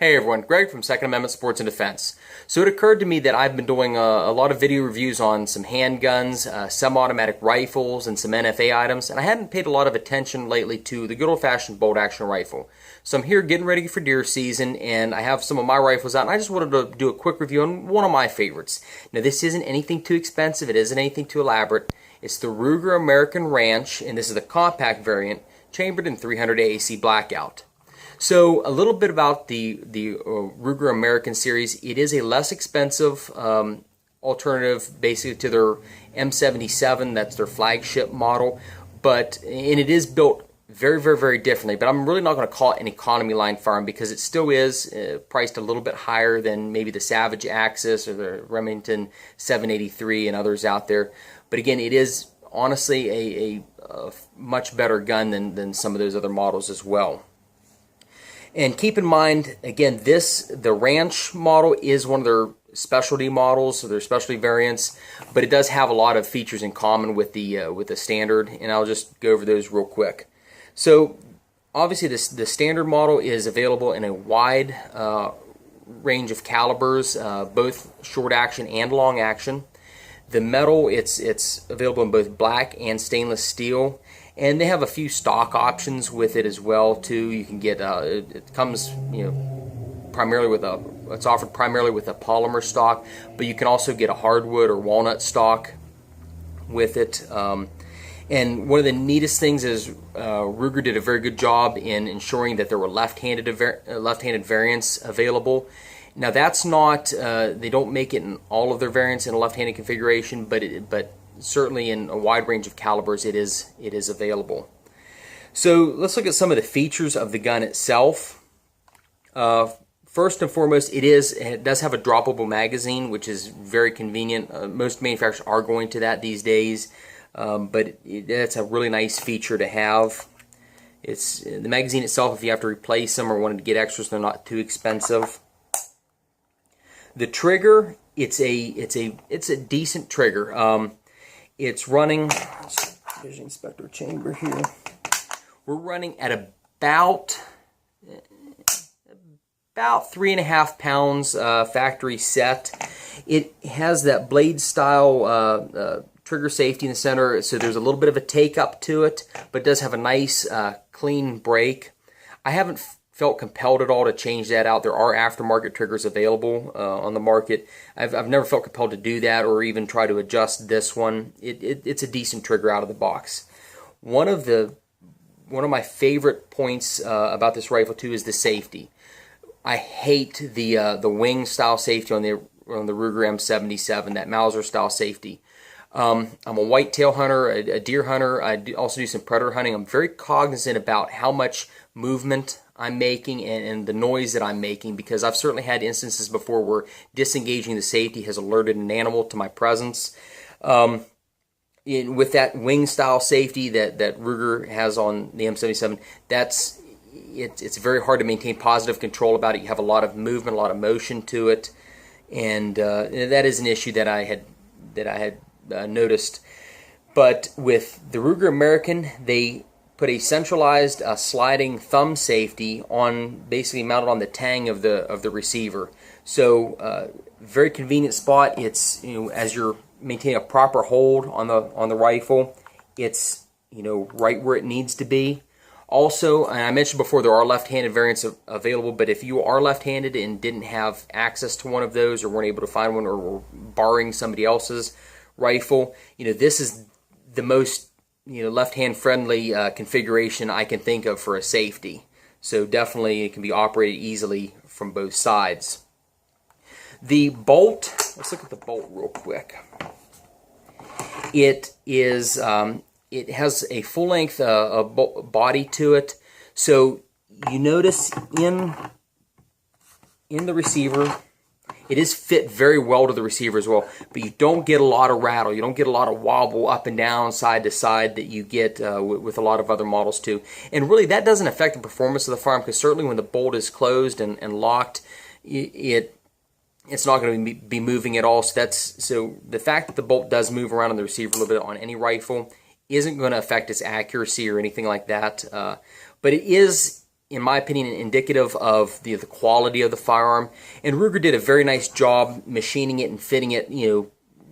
Hey everyone, Greg from Second Amendment Sports and Defense. So it occurred to me that I've been doing a lot of video reviews on some handguns, semi-automatic rifles, and some NFA items, and I hadn't paid a lot of attention lately to the good old-fashioned bolt-action rifle. So I'm here getting ready for deer season, and I have some of my rifles out, and I just wanted to do a quick review on one of my favorites. Now this isn't anything too expensive, it isn't anything too elaborate. It's the Ruger American Ranch, and this is the compact variant, chambered in 300AAC Blackout. So a little bit about the Ruger American series. It is a less expensive alternative basically to their M77. That's their flagship model, and it is built very differently. But I'm really not going to call it an economy line firearm because it still is priced a little bit higher than maybe the Savage Axis or the Remington 783 and others out there. But again, it is honestly a much better gun than some of those other models as well. And keep in mind, again, the Ranch model is one of their specialty models, so their specialty variants, but it does have a lot of features in common with the standard, and I'll just go over those real quick. So obviously the standard model is available in a wide range of calibers, both short action and long action. The metal, it's available in both black and stainless steel. And they have a few stock options with it as well too. You can get it comes primarily it's offered primarily with a polymer stock, but you can also get a hardwood or walnut stock with it. And one of the neatest things is Ruger did a very good job in ensuring that there were left-handed variants available. Now that's not they don't make it in all of their variants in a left-handed configuration, but certainly in a wide range of calibers it is available. So let's look at some of the features of the gun itself. First and foremost, it does have a droppable magazine, which is very convenient. Most manufacturers are going to that these days, but that's a really nice feature to have. It's the magazine itself, if you have to replace them or wanted to get extras, they're not too expensive. The trigger, it's a decent trigger. It's running, there's an inspector chamber here. We're running at about 3.5 pounds factory set. It has that blade style trigger safety in the center, so there's a little bit of a take up to it, but it does have a nice clean break. I haven't felt compelled at all to change that out. There are aftermarket triggers available on the market. I've never felt compelled to do that or even try to adjust this one. It's a decent trigger out of the box. One of my favorite points about this rifle too is the safety. I hate the wing style safety on the Ruger M77, that Mauser style safety. I'm a whitetail hunter, a deer hunter. I also do some predator hunting. I'm very cognizant about how much movement I'm making and the noise that I'm making, because I've certainly had instances before where disengaging the safety has alerted an animal to my presence. With that wing style safety that Ruger has on the M77, it's very hard to maintain positive control about it. You have a lot of movement, a lot of motion to it, and that is an issue that I had noticed. But with the Ruger American, they put a centralized sliding thumb safety on, basically mounted on the tang of the receiver. So very convenient spot. It's as you're maintaining a proper hold on the rifle, it's right where it needs to be. Also, and I mentioned before, there are left-handed variants available, but if you are left-handed and didn't have access to one of those or weren't able to find one or were borrowing somebody else's rifle, this is the most left-hand friendly configuration I can think of for a safety. So definitely it can be operated easily from both sides. The bolt, let's look at the bolt real quick. It has a full-length body to it. So you notice in the receiver, it is fit very well to the receiver as well, but you don't get a lot of rattle. You don't get a lot of wobble up and down, side to side that you get with a lot of other models too. And really that doesn't affect the performance of the firearm, because certainly when the bolt is closed and locked, it's not going to be moving at all. So the fact that the bolt does move around in the receiver a little bit on any rifle isn't going to affect its accuracy or anything like that. But it is in my opinion, indicative of the quality of the firearm. And Ruger did a very nice job machining it and fitting it,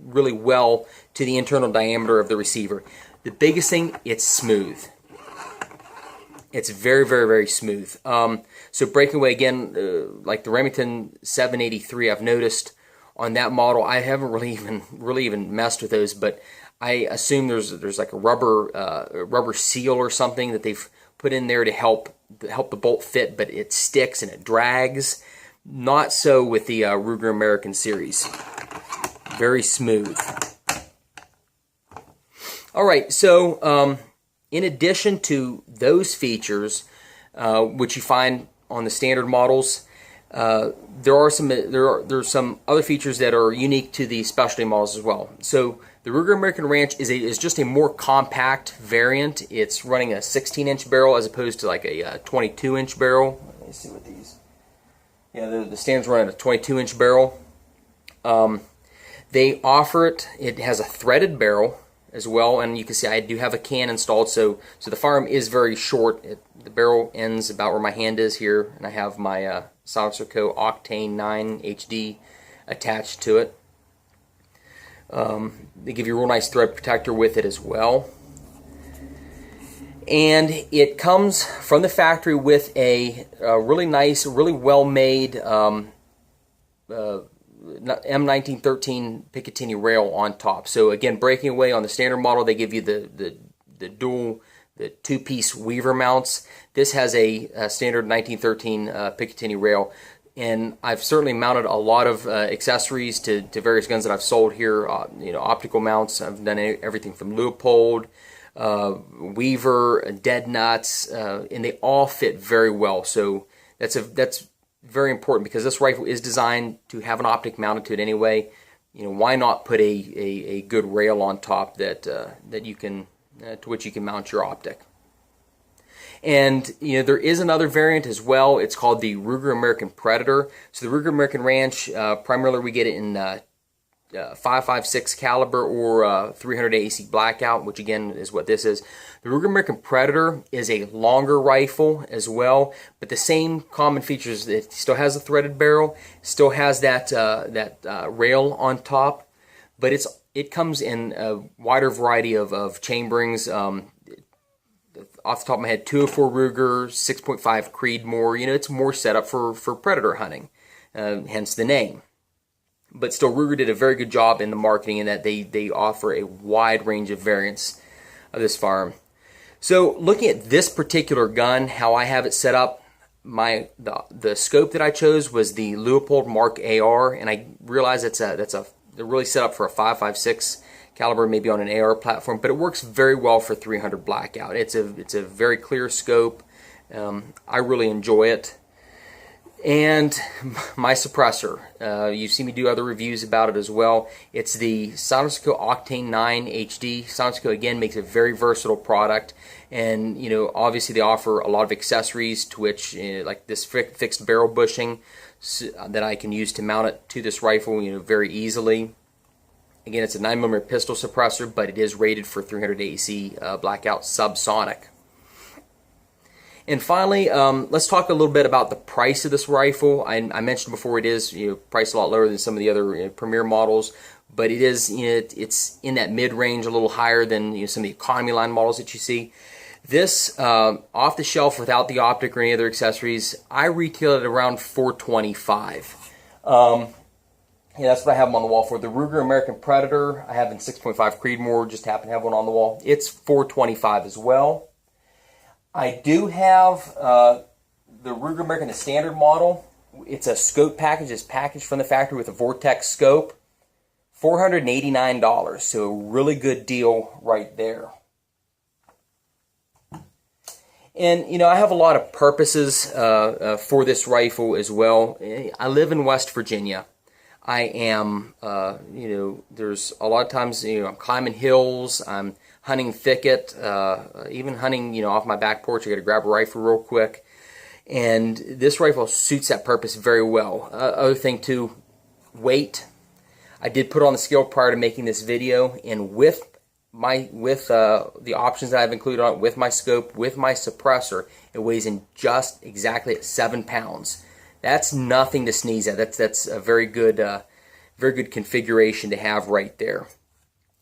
really well to the internal diameter of the receiver. The biggest thing, it's smooth. It's very, very, very smooth. So breaking away again, like the Remington 783, I've noticed on that model, I haven't really even messed with those, but I assume there's like a rubber seal or something that they've put in there to help the bolt fit, but it sticks and it drags. Not so with the Ruger American series. Very smooth. All right, so in addition to those features, which you find on the standard models, there's some other features that are unique to the specialty models as well. So the Ruger American Ranch is just a more compact variant. It's running a 16-inch barrel as opposed to like a 22-inch barrel. Let me see what these. Yeah, the standard's running a 22-inch barrel. They offer it. It has a threaded barrel as well, and you can see I do have a can installed, so the firearm is very short. The barrel ends about where my hand is here, and I have my SilencerCo Octane 9 HD attached to it. They give you a real nice thread protector with it as well. And it comes from the factory with a really nice, really well-made M1913 Picatinny rail on top. So again, breaking away on the standard model, they give you the two-piece weaver mounts. This has a standard 1913 Picatinny rail, and I've certainly mounted a lot of accessories to various guns that I've sold here. Optical mounts. I've done everything from Leupold, weaver, dead nuts, and they all fit very well. So that's very important, because this rifle is designed to have an optic mounted to it anyway. Why not put a good rail on top that you can to which you can mount your optic. And there is another variant as well. It's called the Ruger American Predator. So the Ruger American Ranch, primarily we get it in 5.56 caliber or 300AAC Blackout, which again is what this is. The Ruger American Predator is a longer rifle as well, but the same common features. It still has a threaded barrel, still has that rail on top, but it comes in a wider variety of chamberings. Off the top of my head, 204 Ruger, 6.5 Creedmoor. It's more set up for predator hunting, hence the name. But still, Ruger did a very good job in the marketing in that they offer a wide range of variants of this firearm. So looking at this particular gun, how I have it set up, the scope that I chose was the Leupold Mark AR, and I realize they're really set up for a 5.56 caliber, maybe on an AR platform, but it works very well for 300 Blackout. It's a very clear scope. I really enjoy it. And my suppressor, you've seen me do other reviews about it as well. It's the SilencerCo Octane 9 HD. SilencerCo again makes a very versatile product, and obviously they offer a lot of accessories to which, like this fixed barrel bushing, that I can use to mount it to this rifle, very easily. Again, it's a 9mm pistol suppressor, but it is rated for 300AAC Blackout subsonic. And finally, let's talk a little bit about the price of this rifle. I mentioned before it is priced a lot lower than some of the other premier models, but it is it's in that mid-range, a little higher than some of the economy line models that you see. This off the shelf without the optic or any other accessories, I retail it around $425. That's what I have them on the wall for. The Ruger American Predator, I have in 6.5 Creedmoor, just happen to have one on the wall. It's $425 as well. I do have the Ruger American Standard model. It's a scope package. It's packaged from the factory with a Vortex scope. $489, so a really good deal right there. And, I have a lot of purposes for this rifle as well. I live in West Virginia. I am, there's a lot of times, I'm climbing hills, I'm hunting thicket, even hunting, off my back porch. I got to grab a rifle real quick. And this rifle suits that purpose very well. Other thing too, weight. I did put on the scale prior to making this video, and with the options that I've included on it, with my scope, with my suppressor, it weighs in just exactly at 7 pounds. That's nothing to sneeze at. That's a very good configuration to have right there.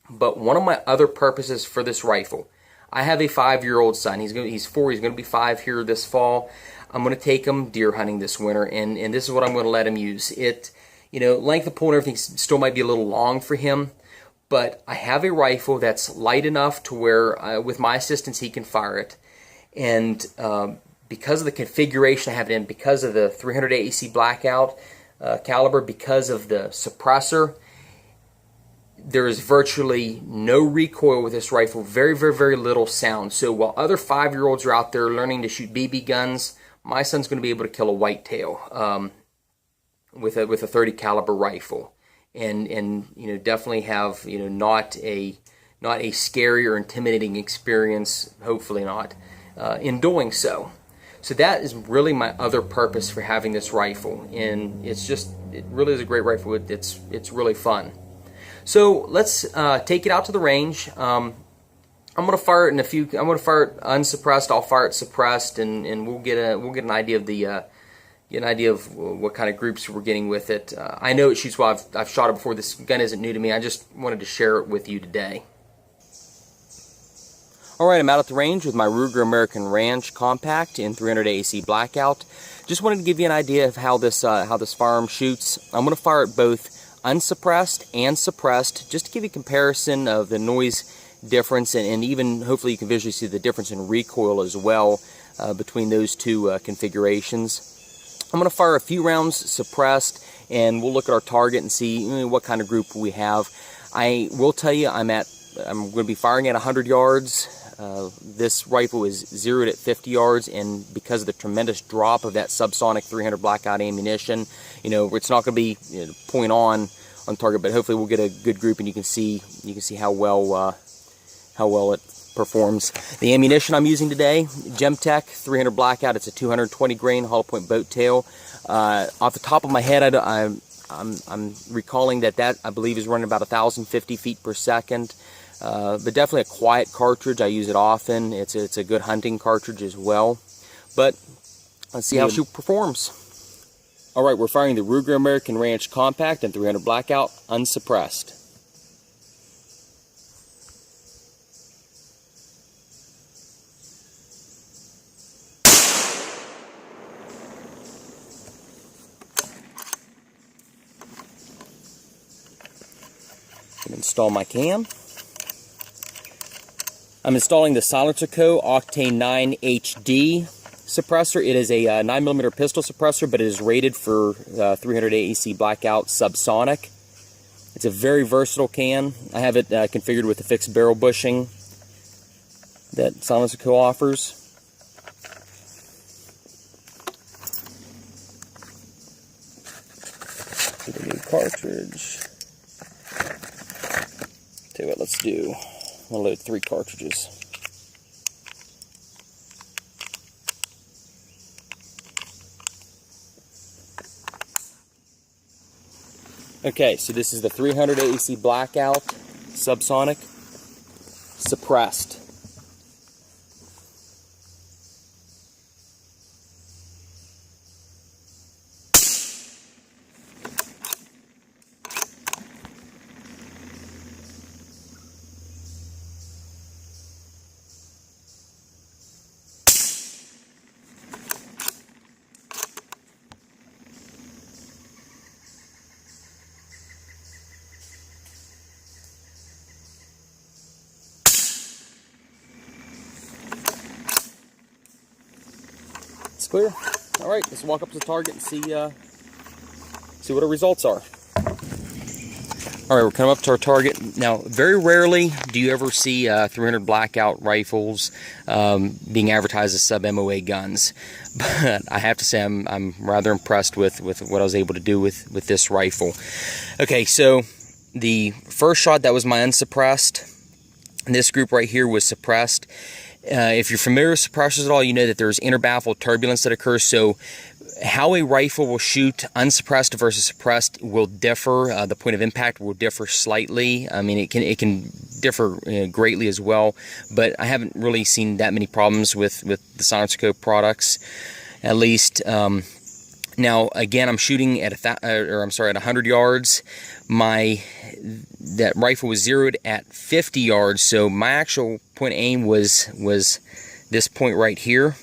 But one of my other purposes for this rifle, I have a 5-year-old son. He's 4. He's going to be 5 here this fall. I'm going to take him deer hunting this winter, and this is what I'm going to let him use. Length of pull and everything still might be a little long for him, but I have a rifle that's light enough to where, with my assistance, he can fire it. And because of the configuration I have it in, because of the 300AAC Blackout caliber, because of the suppressor, there is virtually no recoil with this rifle, very, very, very little sound. So while other 5-year-olds are out there learning to shoot BB guns, my son's going to be able to kill a whitetail with a 30 caliber rifle, and definitely have not a scary or intimidating experience, hopefully not, in doing so. So that is really my other purpose for having this rifle, and it really is a great rifle. It's really fun. So let's take it out to the range. I'm going to fire it I'm going to fire it unsuppressed. I'll fire it suppressed, and we'll get an idea of what kind of groups we're getting with it. I know it shoots well. I've shot it before. This gun isn't new to me. I just wanted to share it with you today. All right, I'm out at the range with my Ruger American Ranch Compact in 300AAC Blackout. Just wanted to give you an idea of how this firearm shoots. I'm going to fire it both unsuppressed and suppressed, just to give you a comparison of the noise difference, and even hopefully you can visually see the difference in recoil as well between those two configurations. I'm going to fire a few rounds suppressed, and we'll look at our target and see what kind of group we have. I will tell you I'm going to be firing at 100 yards. This rifle is zeroed at 50 yards, and because of the tremendous drop of that subsonic 300 Blackout ammunition, it's not going to be point on target, but hopefully we'll get a good group, and you can see how well it performs. The ammunition I'm using today, Gemtech 300 Blackout. It's a 220 grain hollow point boat tail. Off the top of my head, I'm recalling that I believe is running about 1,050 feet per second. But definitely a quiet cartridge. I use it often. It's a good hunting cartridge as well. But let's see how she performs. All right, we're firing the Ruger American Ranch Compact and 300 Blackout unsuppressed. Install my cam. I'm installing the SilencerCo Octane 9 HD suppressor. It is a 9mm pistol suppressor, but it is rated for 300AAC Blackout subsonic. It's a very versatile can. I have it configured with the fixed barrel bushing that SilencerCo offers. Get a new cartridge. Tell you what, let's do. I'll load 3 cartridges. Okay, so this is the 300AAC Blackout subsonic suppressed. It's clear. All right, let's walk up to the target and see what our results are. All right, we're coming up to our target. Now, very rarely do you ever see 300 Blackout rifles being advertised as sub-MOA guns. But I have to say I'm rather impressed with what I was able to do with this rifle. Okay, so the first shot, that was my unsuppressed. And this group right here was suppressed. If you're familiar with suppressors at all, you know that there's interbaffle turbulence that occurs. So how a rifle will shoot unsuppressed versus suppressed will differ. The point of impact will differ slightly. I mean, it can differ greatly as well, but I haven't really seen that many problems with the SilencerCo products, at least. Now again, I'm shooting at 100 yards. That rifle was zeroed at 50 yards, so my actual point of aim was this point right here,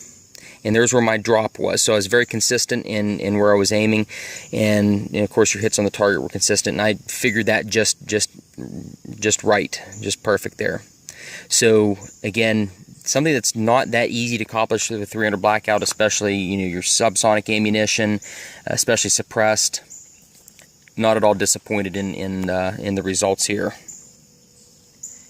and there's where my drop was. So I was very consistent in where I was aiming, and of course your hits on the target were consistent, and I figured that just right, just perfect there. So again, something that's not that easy to accomplish with a 300 Blackout, especially your subsonic ammunition, especially suppressed. Not at all disappointed in the results here.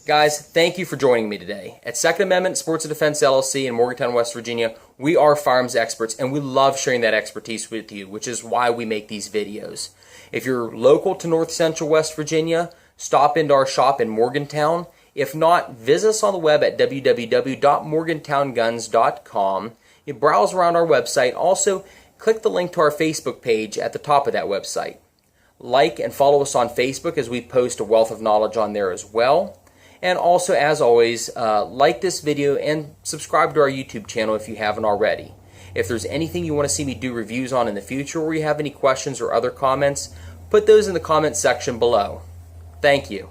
Guys, thank you for joining me today. At Second Amendment Sports and Defense LLC in Morgantown, West Virginia, we are firearms experts, and we love sharing that expertise with you, which is why we make these videos. If you're local to North Central West Virginia, stop into our shop in Morgantown. If not, visit us on the web at www.morgantownguns.com. You browse around our website. Also, click the link to our Facebook page at the top of that website. Like and follow us on Facebook, as we post a wealth of knowledge on there as well. And also, as always, like this video and subscribe to our YouTube channel if you haven't already. If there's anything you want to see me do reviews on in the future, or you have any questions or other comments, put those in the comment section below. Thank you.